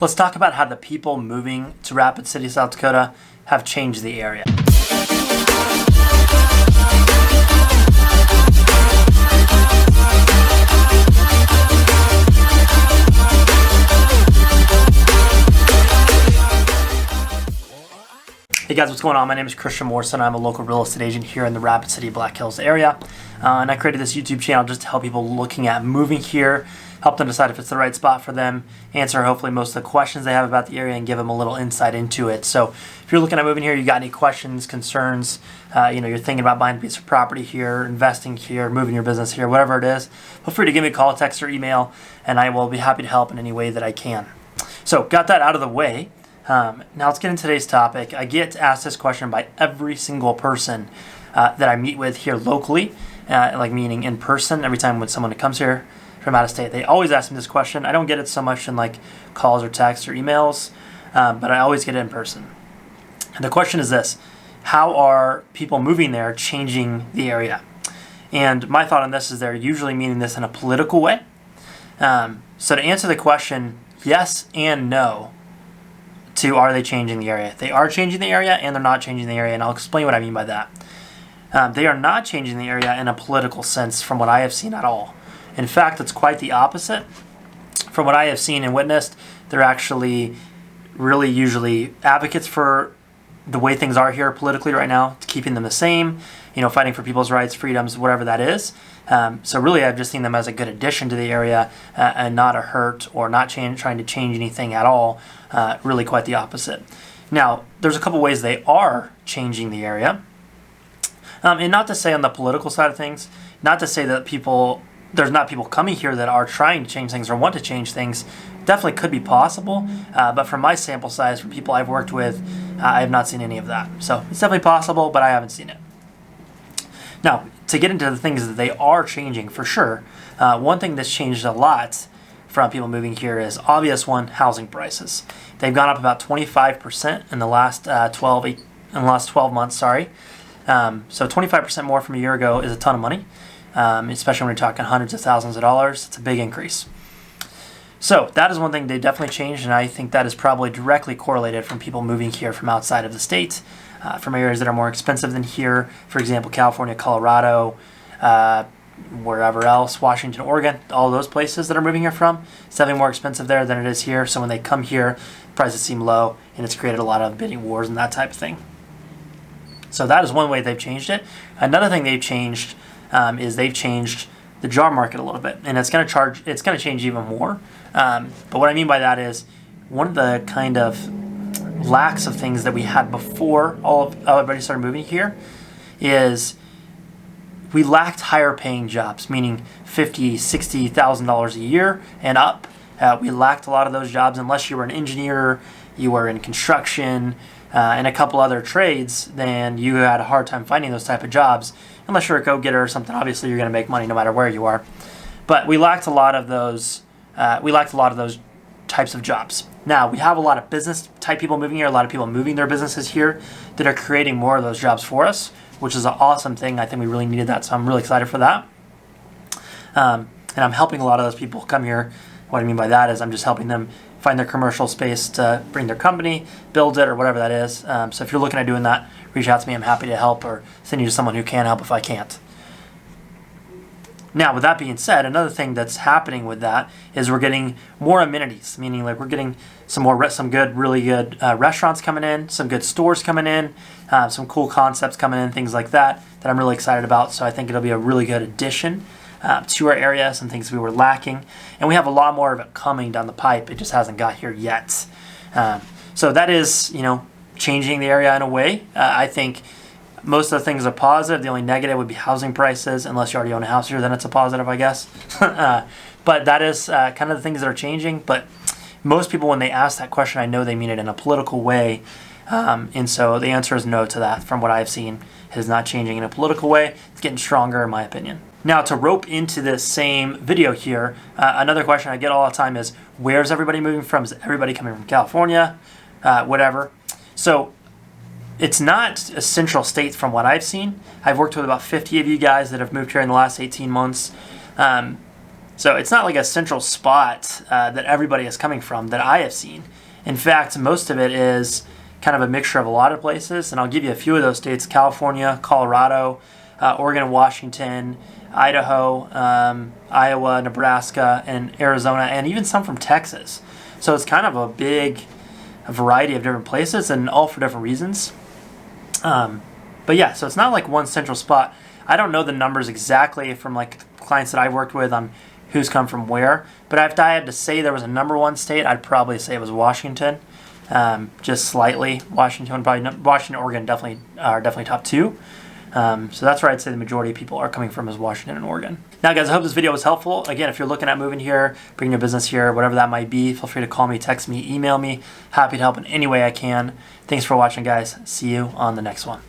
Let's talk about how the people moving to Rapid City, South Dakota have changed the area. Hey guys, what's going on? My name is Christian Morrison. I'm a local real estate agent here in the Rapid City, Black Hills area. And I created this YouTube channel just to help people looking at moving here, help them decide if it's the right spot for them, answer hopefully most of the questions they have about the area, and give them a little insight into it. So if you're looking at moving here, you got any questions, concerns, you're thinking about buying a piece of property here, investing here, moving your business here, whatever it is, feel free to give me a call, text, or email, and I will be happy to help in any way that I can. So got that out of the way. Now let's get into today's topic. I get asked this question by every single person that I meet with here locally, like meaning in person. Every time when someone comes here from out of state, they always ask me this question. I don't get it so much in like calls or texts or emails, but I always get it in person. And the question is this: how are people moving there changing the area? And my thought on this is they're usually meaning this in a political way. So to answer the question, yes and no. To are they changing the area? They are changing the area and they're not changing the area, and I'll explain what I mean by that. They are not changing the area in a political sense from what I have seen at all. In fact, it's quite the opposite. From what I have seen and witnessed, they're actually really usually advocates for the way things are here politically right now, keeping them the same, fighting for people's rights, freedoms, whatever that is. So really I've just seen them as a good addition to the area and not a hurt or not trying to change anything at all. Really quite the opposite. Now, there's a couple ways they are changing the area. And not to say on the political side of things, not to say that there's not people coming here that are trying to change things or want to change things. Definitely could be possible. But from my sample size, from people I've worked with, I have not seen any of that. So it's definitely possible, but I haven't seen it. Now, to get into the things that they are changing for sure, one thing that's changed a lot from people moving here is obvious one: housing prices. They've gone up about 25% in the last 12 months. So 25% more from a year ago is a ton of money, especially when you're talking hundreds of thousands of dollars. It's a big increase. So that is one thing they definitely changed, and I think that is probably directly correlated from people moving here from outside of the state, from areas that are more expensive than here. For example, California, Colorado, wherever else, Washington, Oregon, all those places that are moving here from. It's definitely more expensive there than it is here. So when they come here, prices seem low, and it's created a lot of bidding wars and that type of thing. So that is one way they've changed it. Another thing they've changed is they've changed the job market a little bit, and it's going to change even more. But what I mean by that is one of the kind of lacks of things that we had before everybody started moving here is we lacked higher paying jobs, meaning $50,000, $60,000 a year and up. We lacked a lot of those jobs. Unless you were an engineer, you were in construction, and a couple other trades, then you had a hard time finding those type of jobs. Unless you're a go-getter or something, obviously you're going to make money no matter where you are. But we lacked a lot of those. Types of jobs. Now we have a lot of business type people moving here. A lot of people moving their businesses here that are creating more of those jobs for us, which is an awesome thing. I think we really needed that, so I'm really excited for that. And I'm helping a lot of those people come here. What I mean by that is I'm just helping them find their commercial space to bring their company, build it, or whatever that is. So if you're looking at doing that, reach out to me. I'm happy to help or send you to someone who can help if I can't. Now, with that being said, another thing that's happening with that is we're getting more amenities, meaning like we're getting some really good restaurants coming in, some good stores coming in, some cool concepts coming in, things like that I'm really excited about. So I think it'll be a really good addition to our area, some things we were lacking. And we have a lot more of it coming down the pipe. It just hasn't got here yet. So that is, changing the area in a way. I think most of the things are positive. The only negative would be housing prices. Unless you already own a house here, then it's a positive, I guess. But that is kind of the things that are changing. But most people, when they ask that question, I know they mean it in a political way. And so the answer is no to that. From what I've seen, it is not changing in a political way. It's getting stronger, in my opinion. Now, to rope into this same video here, another question I get all the time is, where's everybody moving from? Is everybody coming from California? Whatever. So it's not a central state from what I've seen. I've worked with about 50 of you guys that have moved here in the last 18 months. So it's not like a central spot that everybody is coming from that I have seen. In fact, most of it is kind of a mixture of a lot of places, and I'll give you a few of those states: California, Colorado, Oregon, Washington, Idaho, Iowa, Nebraska, and Arizona, and even some from Texas. So it's kind of a big variety of different places, and all for different reasons. But yeah, so it's not like one central spot. I don't know the numbers exactly from like clients that I've worked with on who's come from where, but if I had to say there was a number one state, I'd probably say it was Washington, just slightly. Washington, Oregon definitely are definitely top two. So that's where I'd say the majority of people are coming from, is Washington and Oregon. Now, guys, I hope this video was helpful. Again, if you're looking at moving here, bringing your business here, whatever that might be, feel free to call me, text me, email me. Happy to help in any way I can. Thanks for watching, guys. See you on the next one.